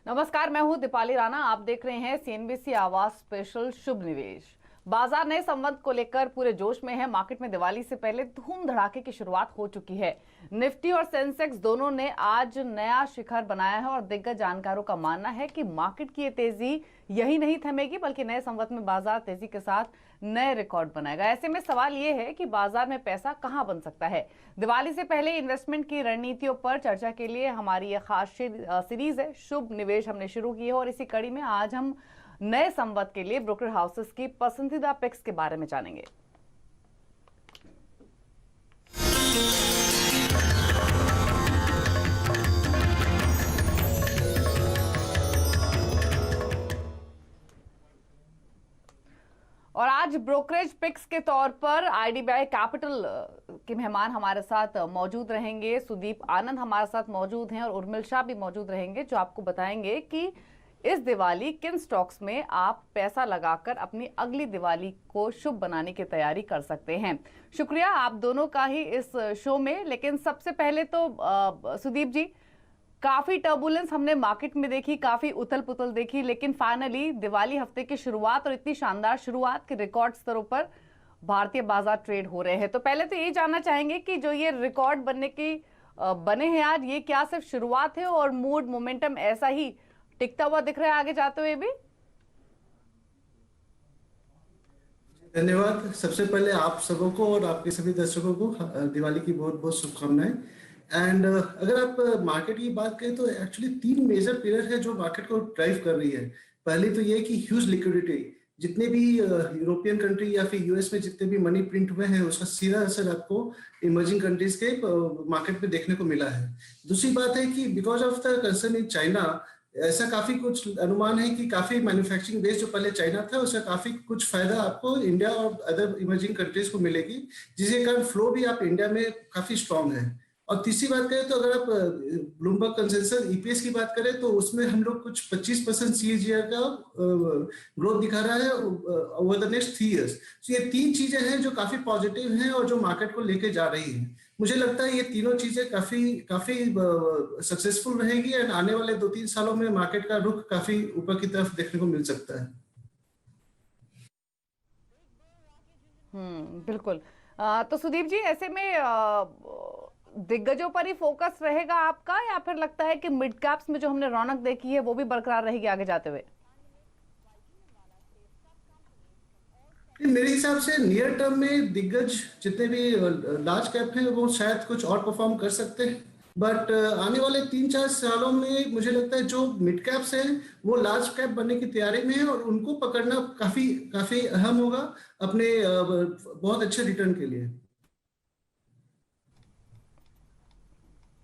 नमस्कार, मैं हूं दीपाली राणा। आप देख रहे हैं सीएनबीसी आवाज स्पेशल शुभ निवेश। बाजार नए संवत को लेकर पूरे जोश में है। मार्केट में दिवाली से पहले धूम धड़ाके की शुरुआत हो चुकी है। निफ्टी और सेंसेक्स दोनों ने आज नया शिखर बनाया है और दिग्गज जानकारों का मानना है कि मार्केट की ये तेजी यही नहीं थमेगी, बल्कि नए संवत में बाजार तेजी के साथ नए रिकॉर्ड बनाएगा। ऐसे में सवाल ये है कि बाजार में पैसा कहां बन सकता है। दिवाली से पहले इन्वेस्टमेंट की रणनीतियों पर चर्चा के लिए हमारी ये खास सीरीज है शुभ निवेश हमने शुरू की है, और इसी कड़ी में आज हम नए संवत के लिए ब्रोकर हाउसेस की पसंदीदा पिक्स के बारे में जानेंगे। और आज ब्रोकरेज पिक्स के तौर पर आईडीबीआई कैपिटल के मेहमान हमारे साथ मौजूद रहेंगे। सुदीप आनंद हमारे साथ मौजूद हैं और उर्मिल शाह भी मौजूद रहेंगे, जो आपको बताएंगे कि इस दिवाली किन स्टॉक्स में आप पैसा लगाकर अपनी अगली दिवाली को शुभ बनाने की तैयारी कर सकते हैं। शुक्रिया आप दोनों का ही इस शो में। लेकिन सबसे पहले तो सुदीप जी, काफी टर्बुलेंस हमने मार्केट में देखी, काफी उथल पुथल देखी, लेकिन फाइनली दिवाली हफ्ते की शुरुआत और इतनी शानदार शुरुआत के रिकॉर्ड स्तरों पर भारतीय बाजार ट्रेड हो रहे हैं। तो पहले तो ये जानना चाहेंगे कि जो ये रिकॉर्ड बने हैं आज, ये क्या सिर्फ शुरुआत है और मूड मोमेंटम ऐसा ही टिकता हुआ दिख रहा है आगे जाते हुए भी? धन्यवाद। सबसे पहले आप सबों को और आपके सभी दर्शकों को दिवाली की बहुत बहुत शुभकामनाएं। एंड अगर आप मार्केट की बात करें तो एक्चुअली तीन मेजर पिलर है जो मार्केट को ड्राइव कर रही है। पहली तो ये कि ह्यूज लिक्विडिटी, जितने भी यूरोपियन कंट्री या फिर यूएस में जितने भी मनी प्रिंट हुए हैं उसका सीधा असर आपको इमर्जिंग कंट्रीज के मार्केट में देखने को मिला है। दूसरी बात है कि because of the concern in China, ऐसा काफी कुछ अनुमान है कि काफी मैन्युफैक्चरिंग बेस जो पहले चाइना था उसका काफी कुछ फायदा आपको इंडिया और अदर इमर्जिंग कंट्रीज को मिलेगी, जिसके कारण फ्लो भी आप इंडिया में काफी स्ट्रांग है। और तीसरी बात करें तो अगर आप ब्लूमबर्ग कंसेंसस ईपीएस की बात करें तो उसमें हम लोग कुछ 25% सीएजीआर का ग्रोथ दिखा रहा है ओवर द नेक्स्ट 3 इयर्स। तो ये तीन चीजें हैं जो काफी पॉजिटिव हैं और जो मार्केट को लेके जा रही है। मुझे लगता है ये तीनों चीजें काफी काफी सक्सेसफुल रहेगी एंड आने वाले 2-3 सालों में मार्केट का रुख काफी ऊपर की तरफ देखने को मिल सकता है। बिल्कुल। तो सुदीप जी, ऐसे में दिग्गजों पर ही फोकस रहेगा आपका, या फिर लगता है कि मिड कैप्स में जो हमने रौनक देखी है वो भी बरकरार रहेगी आगे जाते हुए? मेरे हिसाब से नियर टर्म में दिग्गज जितने भी लार्ज कैप हैं वो शायद कुछ और परफॉर्म कर सकते हैं, बट आने वाले 3-4 सालों में मुझे लगता है जो मिड कैप्स हैं वो लार्ज कैप बनने की तैयारी में है और उनको पकड़ना काफी काफी अहम होगा अपने बहुत अच्छे रिटर्न के लिए।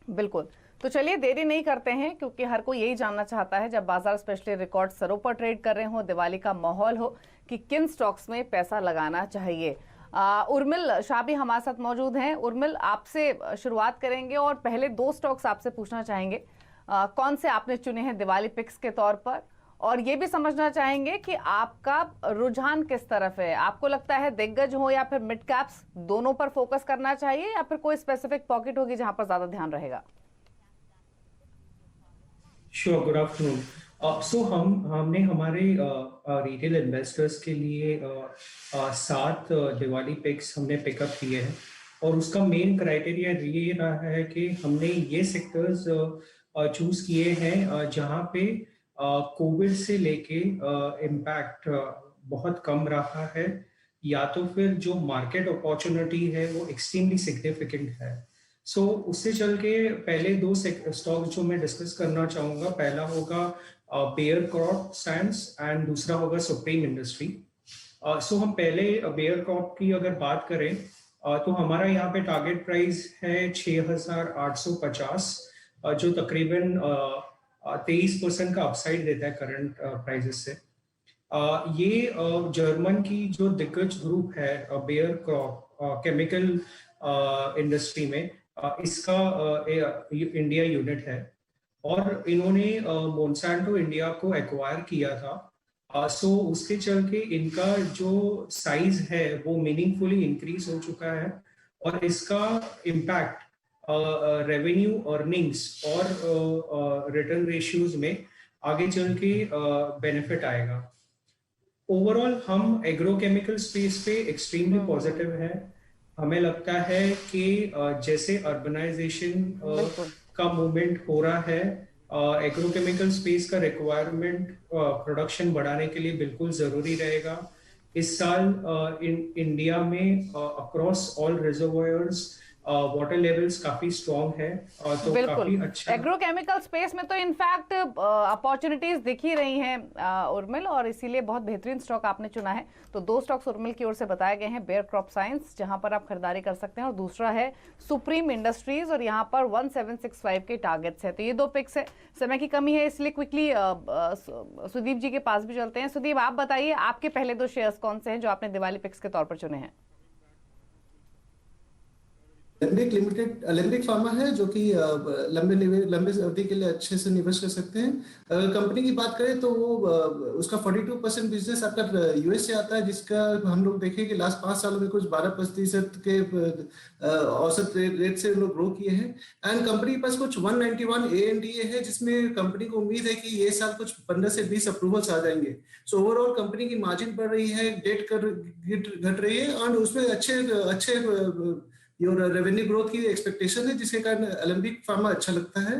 बिल्कुल। तो चलिए देरी नहीं करते हैं, क्योंकि हर कोई यही जानना चाहता है, जब बाजार स्पेशली रिकॉर्ड स्तरों पर ट्रेड कर रहे हो, दिवाली का माहौल हो, कि किन स्टॉक्स में पैसा लगाना चाहिए। उर्मिल शाह भी हमारे साथ मौजूद हैं। उर्मिल, आपसे शुरुआत करेंगे और पहले दो स्टॉक्स आपसे पूछना चाहेंगे। कौन से आपने चुने हैं दिवाली पिक्स के तौर पर, और ये भी समझना चाहेंगे कि आपका रुझान किस तरफ है। आपको लगता है दिग्गज हो या फिर मिड कैप्स, दोनों पर फोकस करना चाहिए, या फिर कोई स्पेसिफिक पॉकेट होगी जहां पर ज्यादा ध्यान रहेगा? Sure, good afternoon. सो हमने हमारे रिटेल इन्वेस्टर्स के लिए 7 दिवाली पिक्स हमने पिकअप किए हैं, और उसका मेन क्राइटेरिया ये रहा है कि हमने ये सेक्टर्स चूज किए हैं जहाँ पे कोविड से लेके इम्पैक्ट बहुत कम रहा है, या तो फिर जो मार्केट अपॉर्चुनिटी है वो एक्सट्रीमली सिग्निफिकेंट है। सो उससे चल के पहले दो स्टॉक जो मैं डिस्कस करना चाहूंगा, पहला होगा बेयर क्रॉप साइंस एंड दूसरा होगा सुप्रीम इंडस्ट्री। सो हम पहले बेयर क्रॉप की अगर बात करें तो हमारा यहाँ पे टारगेट प्राइस है 6,850, जो तकरीबन 23% का अपसाइड देता है करंट प्राइसेस से। ये जर्मन की जो दिग्गज ग्रुप है बेयर क्रॉप केमिकल इंडस्ट्री में, इसका इंडिया यूनिट है, और इन्होंने मोन्सांटो इंडिया को एक्वायर किया था। सो उसके चल के इनका जो साइज है वो मीनिंगफुली इंक्रीज हो चुका है, और इसका इम्पैक्ट रेवेन्यू, अर्निंग्स और रिटर्न रेशियोज में आगे चल के बेनिफिट आएगा। ओवरऑल हम एग्रोकेमिकल स्पेस पे एक्सट्रीमली पॉजिटिव है। हमें लगता है कि जैसे अर्बनाइजेशन का मूवमेंट हो रहा है, एग्रोकेमिकल स्पेस का रिक्वायरमेंट प्रोडक्शन बढ़ाने के लिए बिल्कुल जरूरी रहेगा। इस साल इंडिया में across all reservoirs water levels काफी स्ट्रॉन्ग है, तो काफी अच्छा एग्रोकेमिकल स्पेस में तो इनफैक्ट अपॉर्चुनिटीज दिख ही रही हैं उर्मिल, और इसीलिए बहुत बेहतरीन स्टॉक आपने चुना है। तो 2 स्टॉक्स उर्मिल की ओर से बताए गए हैं, बेयर क्रॉप साइंस जहां पर आप खरीदारी कर सकते हैं, और दूसरा है सुप्रीम इंडस्ट्रीज, और यहाँ पर 1765 के टारगेट्स है। तो ये 2 पिक्स है। समय की कमी है इसलिए क्विकली सुदीप जी के पास भी चलते हैं। सुदीप, आप बताइए आपके पहले 2 शेयर्स कौन से हैं जो आपने दिवाली पिक्स के तौर पर चुने हैं? एलेंबिक फार्मा है जो कि लंबे अवधि के लिए अच्छे से निवेश कर सकते हैं। अगर कंपनी की बात करें तो वो उसका 42% बिजनेस आपका यूएस से आता है, जिसका हम लोग देखें कि लास्ट 5 सालों में कुछ 12% के औसत रेट से लोग ग्रो किए हैं। एंड कंपनी के पास कुछ 191 ANDA है, जिसमें कंपनी को उम्मीद है कि ये साल कुछ 15 से 20 अप्रूवल्स आ जाएंगे। सो ओवरऑल कंपनी की मार्जिन बढ़ रही है, डेट घट रही है, और उसमें अच्छे और रेवेन्यू ग्रोथ की एक्सपेक्टेशन है, जिसके कारण एलेंबिक फार्मा अच्छा लगता है।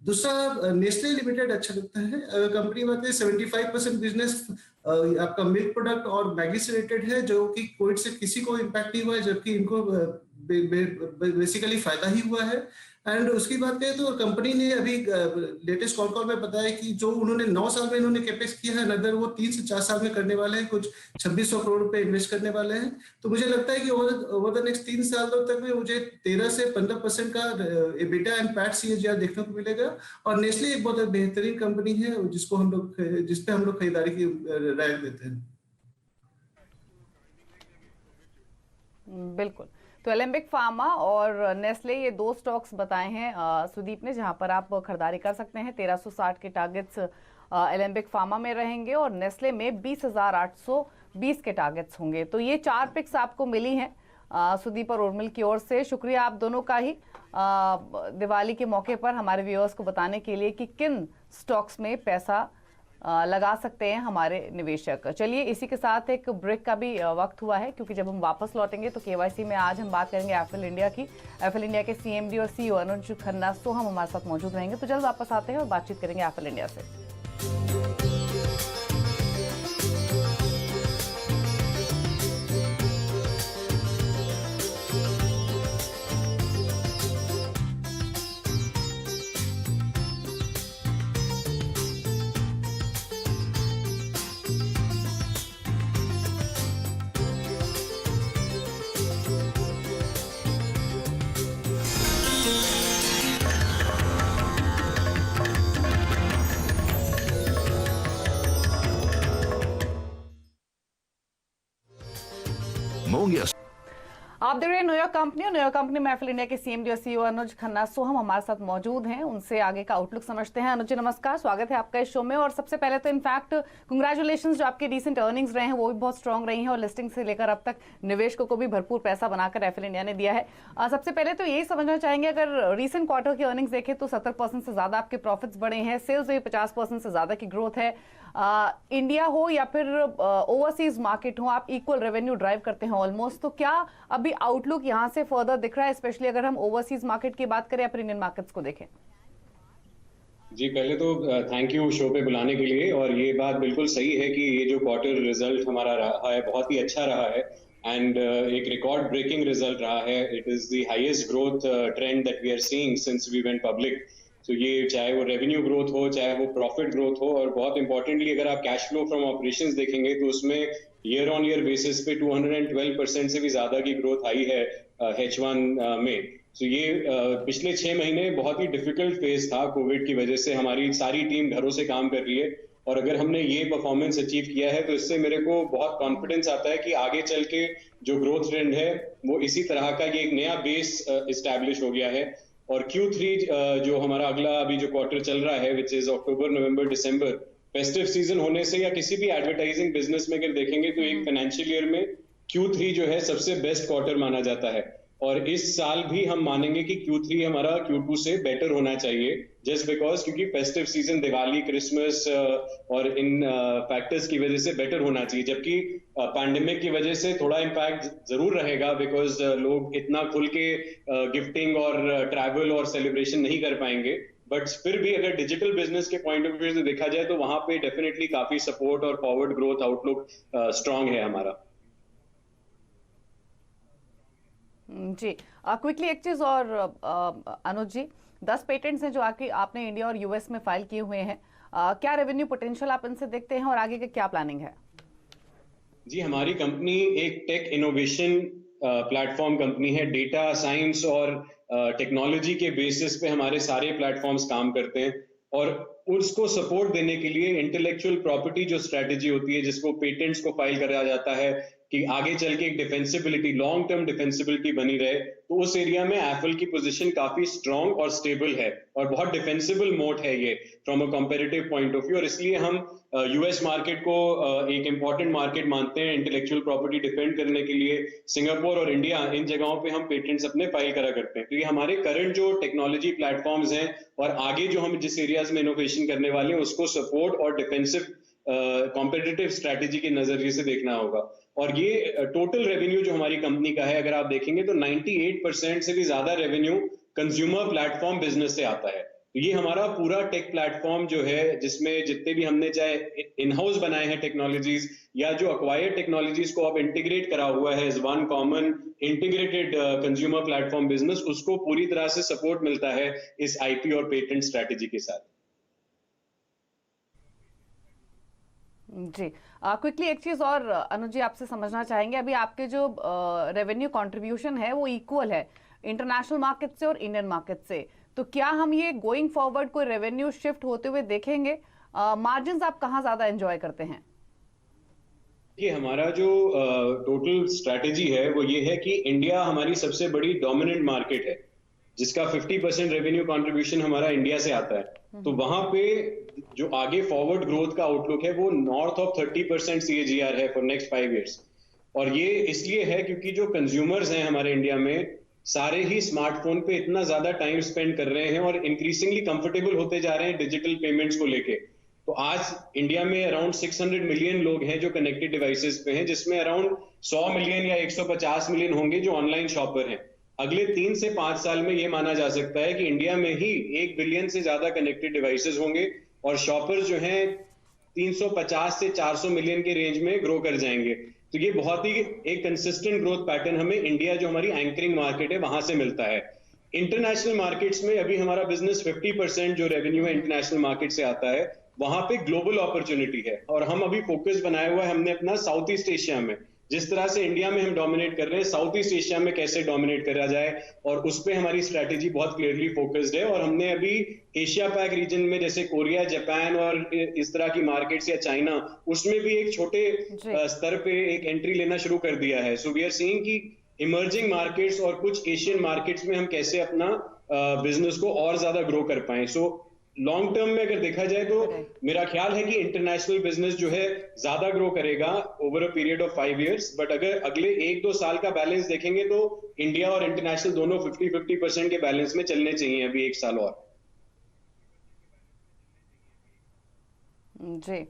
दूसरा नेस्ले लिमिटेड अच्छा लगता है। कंपनी बात है 75% बिजनेस आपका मिल्क प्रोडक्ट और मैगी से रिलेटेड है, जो कि कोविड से किसी को इम्पैक्ट नहीं हुआ है, जबकि इनको बेसिकली फायदा ही हुआ है। एंड उसकी बात करें तो कंपनी ने अभी लेटेस्ट कॉल में बताया कि जो उन्होंने 9 साल में इन्होंने कैपेक्स किया है, नगर वो 3 से 4 साल में करने वाले हैं, कुछ 2600 करोड़ रुपए इन्वेस्ट करने वाले हैं। तो मुझे लगता है कि ओवर द नेक्स्ट 3 सालों तक में मुझे 13 से 15% का एबिटा एंड पैट CAGR देखने को मिलेगा। और नेस्ले एक बहुत बेहतरीन कंपनी है जिसपे हम लोग खरीदारी की राय देते हैं। बिल्कुल। तो एलेंबिक फार्मा और नेस्ले, ये 2 स्टॉक्स बताए हैं सुदीप ने, जहां पर आप खरीदारी कर सकते हैं। 1360 के टारगेट्स एलेंबिक फार्मा में रहेंगे और नेस्ले में 20,820 के टारगेट्स होंगे। तो ये 4 पिक्स आपको मिली हैं सुदीप और उर्मिल की ओर से। शुक्रिया आप दोनों का ही दिवाली के मौके पर हमारे व्यूअर्स को बताने के लिए कि किन स्टॉक्स में पैसा लगा सकते हैं हमारे निवेशक। चलिए, इसी के साथ एक ब्रेक का भी वक्त हुआ है, क्योंकि जब हम वापस लौटेंगे तो KYC में आज हम बात करेंगे एफएल इंडिया की। एफएल इंडिया के CMD और CEO अनुज खन्ना सोहम हमारे साथ मौजूद रहेंगे। तो जल्द वापस आते हैं और बातचीत करेंगे एफएल इंडिया से। आप देख रहे हैं न्यूयॉर्क कंपनी में एफएल इंडिया के CMD और CEO अनुज खन्ना सोहम हमारे साथ मौजूद हैं। उनसे आगे का आउटलुक समझते हैं। अनुज जी नमस्कार, स्वागत है आपका इस शो में। और सबसे पहले तो इनफैक्ट कंग्रेचुलेशंस, जो आपके रिसेंट अर्निंग्स रहे हैं वो भी बहुत स्ट्रांग रही हैं, और लिस्टिंग से लेकर अब तक निवेशकों को भी भरपूर पैसा बनाकर एफएल इंडिया ने दिया है। सबसे पहले तो यही समझना चाहेंगे, अगर रिसेंट क्वार्टर की अर्निंग्स देखें तो 70% से ज्यादा आपके प्रॉफिट्स बढ़े हैं, सेल्स में 50% से ज्यादा की ग्रोथ है। इंडिया हो या फिर ओवरसीज मार्केट हो, आप इक्वल रेवेन्यू ड्राइव करते हैं ऑलमोस्ट। तो क्या अभी आउटलुक यहाँ से फर्दर दिख रहा है, स्पेशली अगर हम ओवरसीज मार्केट की बात करें या फिर इंडियन मार्केट्स को देखें? जी, पहले तो थैंक यू शो पे बुलाने के लिए। और ये बात बिल्कुल सही है कि ये जो क्वार्टर रिजल्ट हमारा रहा है बहुत ही अच्छा रहा है, एंड एक रिकॉर्ड ब्रेकिंग रिजल्ट रहा है। It is the highest growth trend that we are seeing since we went public. तो ये चाहे वो रेवेन्यू ग्रोथ हो, चाहे वो प्रॉफिट ग्रोथ हो, और बहुत इंपॉर्टेंटली अगर आप कैश फ्लो फ्रॉम ऑपरेशंस देखेंगे तो उसमें ईयर ऑन ईयर बेसिस पे 212% से भी ज्यादा की ग्रोथ आई है H1 में। तो ये पिछले 6 महीने बहुत ही डिफिकल्ट फेज था कोविड की वजह से। हमारी सारी टीम घरों से काम कर रही है, और अगर हमने ये परफॉर्मेंस अचीव किया है तो इससे मेरे को बहुत कॉन्फिडेंस आता है कि आगे चल के जो ग्रोथ ट्रेंड है वो इसी तरह का, ये एक नया बेस इस्टेब्लिश हो गया है। और Q3 जो हमारा अगला अभी जो क्वार्टर चल रहा है, which is October, November, December, festive season होने से या किसी भी एडवर्टाइजिंग बिजनेस में अगर देखेंगे तो एक फाइनेंशियल ईयर में Q3 जो है सबसे बेस्ट क्वार्टर माना जाता है। और इस साल भी हम मानेंगे कि Q3 हमारा Q2 से बेटर होना चाहिए, जस्ट बिकॉज क्योंकि फेस्टिव सीजन, दिवाली, क्रिसमस और इन फैक्टर्स की वजह से बेटर होना चाहिए। जबकि पैंडेमिक की वजह से थोड़ा इम्पैक्ट जरूर रहेगा, बिकॉज लोग इतना खुल के गिफ्टिंग और ट्रैवल और सेलिब्रेशन नहीं कर पाएंगे। बट फिर भी अगर डिजिटल बिजनेस के पॉइंट ऑफ व्यू से देखा जाए तो वहां पे डेफिनेटली काफी सपोर्ट और फॉरवर्ड ग्रोथ आउटलुक स्ट्रांग है हमारा। जी, क्विकली एक चीज और अनुज जी, 10 पेटेंट्स हैं जो आपने इंडिया और यूएस में फाइल किए हुए हैं, क्या रेवेन्यू पोटेंशियल आप इनसे देखते हैं और आगे का क्या प्लानिंग है? जी, हमारी कंपनी एक टेक इनोवेशन प्लेटफॉर्म कंपनी है। डेटा साइंस और टेक्नोलॉजी के बेसिस पे हमारे सारे प्लेटफॉर्म्स काम करते हैं, और उसको सपोर्ट देने के लिए इंटेलेक्चुअल प्रॉपर्टी जो स्ट्रेटेजी होती है, जिसको पेटेंट्स को फाइल करा जाता है कि आगे चल के एक डिफेंसिबिलिटी, लॉन्ग टर्म डिफेंसिबिलिटी बनी रहे, तो उस एरिया में एप्पल की पोजीशन काफी स्ट्रांग और स्टेबल है और बहुत डिफेंसिबल मोड है ये from a comparative point of view. और इसलिए हम यूएस मार्केट को एक इंपॉर्टेंट मार्केट मानते हैं इंटेलेक्चुअल प्रॉपर्टी डिफेंड करने के लिए। सिंगापुर और इंडिया, इन जगहों पे हम पेटेंट्स अपने फाइल करा करते हैं। तो ये हमारे करंट जो टेक्नोलॉजी प्लेटफॉर्म्स हैं और आगे जो हम जिस एरियाज में इनोवेशन करने वाले हैं उसको सपोर्ट और डिफेंसिव कॉम्पिटिटिव स्ट्रैटेजी के नजरिए से देखना होगा। और ये टोटल रेवेन्यू जो हमारी कंपनी का है, अगर आप देखेंगे तो 98% से भी ज्यादा रेवेन्यू कंज्यूमर प्लेटफॉर्म बिजनेस से आता है। तो ये हमारा पूरा टेक प्लेटफॉर्म जो है, जिसमें जितने भी हमने चाहे इन हाउस बनाए हैं टेक्नोलॉजीज या जो अक्वायर्ड टेक्नोलॉजीज को अब इंटीग्रेट करा हुआ है as one common integrated consumer platform business, उसको पूरी तरह से सपोर्ट मिलता है इस आईपी और पेटेंट स्ट्रैटेजी के साथ। जी, क्विकली एक चीज और अनुज जी आपसे समझना चाहेंगे, अभी आपके जो रेवेन्यू कंट्रीब्यूशन है वो इक्वल है इंटरनेशनल मार्केट से और इंडियन मार्केट से, तो क्या हम ये गोइंग फॉरवर्ड कोई रेवेन्यू शिफ्ट होते हुए देखेंगे? मार्जिन्स आप कहाँ ज्यादा एंजॉय करते हैं? ये हमारा जो टोटल स्ट्रैटेजी है वो ये है कि इंडिया हमारी सबसे बड़ी डोमिनेंट मार्केट है, जिसका 50% रेवेन्यू कंट्रीब्यूशन हमारा इंडिया से आता है। तो वहां पे जो आगे फॉरवर्ड ग्रोथ का आउटलुक है वो नॉर्थ ऑफ 30% CAGR है फॉर नेक्स्ट 5 इयर्स। और ये इसलिए है क्योंकि जो कंज्यूमर्स हैं हमारे इंडिया में, सारे ही स्मार्टफोन पे इतना ज्यादा टाइम स्पेंड कर रहे हैं और इंक्रीजिंगली कंफर्टेबल होते जा रहे हैं डिजिटल पेमेंट्स को लेके। तो आज इंडिया में अराउंड 600 मिलियन लोग हैं जो कनेक्टेड डिवाइसेस पे हैं, जिसमें अराउंड 100 मिलियन या 150 मिलियन होंगे जो ऑनलाइन शॉपर हैं। अगले 3 से 5 साल में ये माना जा सकता है कि इंडिया में ही 1 बिलियन से ज्यादा कनेक्टेड डिवाइसेस होंगे और शॉपर्स जो हैं 350 से 400 मिलियन के रेंज में ग्रो कर जाएंगे। तो ये बहुत ही एक कंसिस्टेंट ग्रोथ पैटर्न हमें इंडिया जो हमारी एंकरिंग मार्केट है वहां से मिलता है। इंटरनेशनल मार्केट्स में अभी हमारा बिजनेस 50% जो रेवेन्यू है इंटरनेशनल मार्केट से आता है, वहां पे ग्लोबल अपॉर्चुनिटी है और हम अभी फोकस बनाया हुआ है हमने अपना साउथ ईस्ट एशिया में। जिस तरह से इंडिया में हम डोमिनेट कर रहे हैं, साउथ ईस्ट एशिया में कैसे डोमिनेट करा जाए, और उस पे हमारी स्ट्रैटेजी बहुत क्लियरली फोकस्ड है। और हमने अभी एशिया पैक रीजन में जैसे कोरिया, जापान और इस तरह की मार्केट्स या चाइना, उसमें भी एक छोटे स्तर पे एक एंट्री लेना शुरू कर दिया है। सो वी आर सीइंग कि इमर्जिंग मार्केट्स और कुछ एशियन मार्केट्स में हम कैसे अपना बिजनेस को और ज्यादा ग्रो कर पाए। सो लॉन्ग टर्म में अगर देखा जाए तो मेरा ख्याल है कि इंटरनेशनल बिजनेस जो है ज्यादा ग्रो करेगा over a period of 5 years. But अगर अगले 1-2 साल का बैलेंस देखेंगे तो इंडिया और इंटरनेशनल दोनों 50-50% के बैलेंस में चलने चाहिए अभी 1 साल और। जी,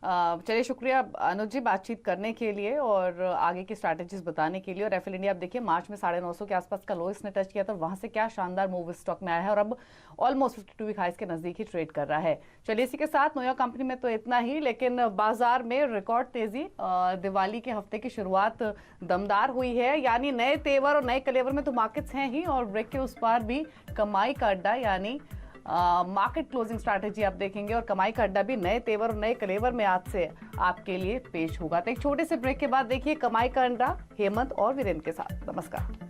चलिए शुक्रिया अनुज जी बातचीत करने के लिए और आगे की स्ट्रैटेजीज बताने के लिए। और एफएल इंडिया आप देखिए मार्च में 950 के आसपास का लो इसने टच किया था, वहां से क्या शानदार मूव स्टॉक में आया है और अब ऑलमोस्ट 52 वीक हाइस के नजदीक ही ट्रेड कर रहा है। चलिए इसी के साथ न्यूयॉर्क कंपनी में तो इतना ही, लेकिन बाजार में रिकॉर्ड तेजी, दिवाली के हफ्ते की शुरुआत दमदार हुई है, यानी नए तेवर और नए कलेवर में तो मार्केट्स हैं ही, और ब्रेक के उस पार भी कमाई का अड्डा यानी मार्केट क्लोजिंग स्ट्रैटेजी आप देखेंगे, और कमाई का अड्डा भी नए तेवर और नए कलेवर में आज से आपके लिए पेश होगा। तो एक छोटे से ब्रेक के बाद देखिए कमाई का अड्डा हेमंत और वीरेंद्र के साथ। नमस्कार।